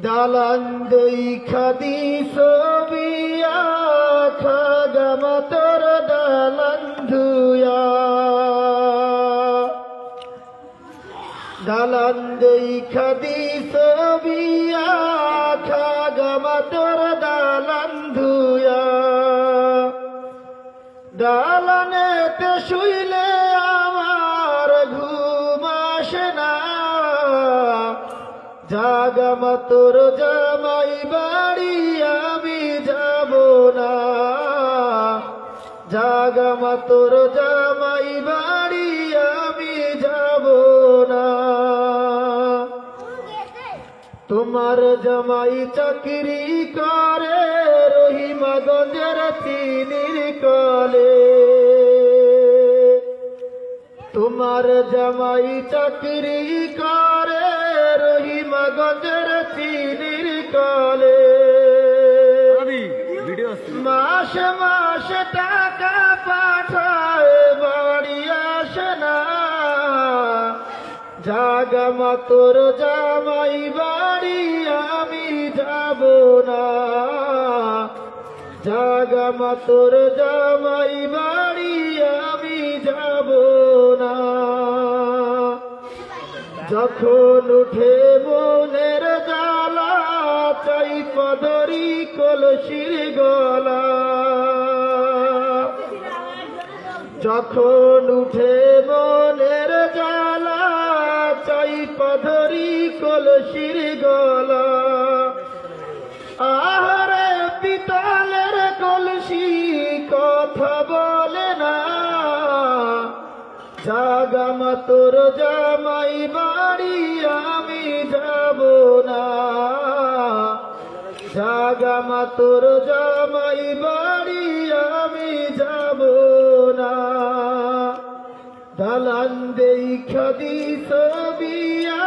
দালান দেখা দিছ বিয়া খাগামা তোর দালান ধুয়া দালান দেখা দিছ বিয়া খাগামা তোর দালান ধুয়া দালানেতে শুইলে আমার ঘুম আসে না জাগামা তোর জামাই বাড়ি আমি যাব না জাগামা তোর জামাই বাড়ি আমি যাব না তোমার জামাই চাকরি করে রহিমাগঞ্জের চিনির কলে তোমার জামাই চাকরি করে রহিমাগঞ্জের চিনির কলে মাসে মাসে টাকা পাঠায় বাড়ি আসে না জাগামা তোর জামাই বাড়ি আমি যাব না জাগামা তোর জামাই বাড়ি আমি যাব না যখন উঠে মনের জ্বালা চাই পদরি কলসির গলা যখন উঠে মনের জ্বালা চাই পদরি কলসির গলা আহারে পিতলের কলসি কথা বলে না জাগামা তোর জামাই বাড়ি আমি যাব না জাগামা তোর জামাই বাড়ি আমি যাব না দালান দেখা দিছ বিয়া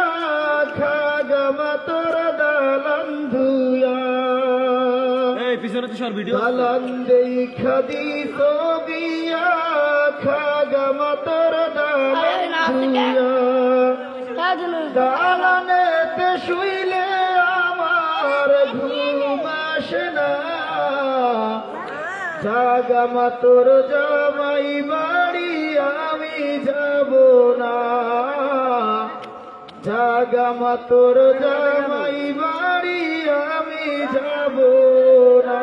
খাগামা তোর দালান ধুয়া দালান দেখা দিছ বিয়া খাগামা তোর দালান ধুয়া দালানেতে শুইলে আমার ঘুম আসে না জাগামা তোর জামাই বাড়ি আমি যাব না জাগামা তোর জামাই বাড়ি আমি যাব না।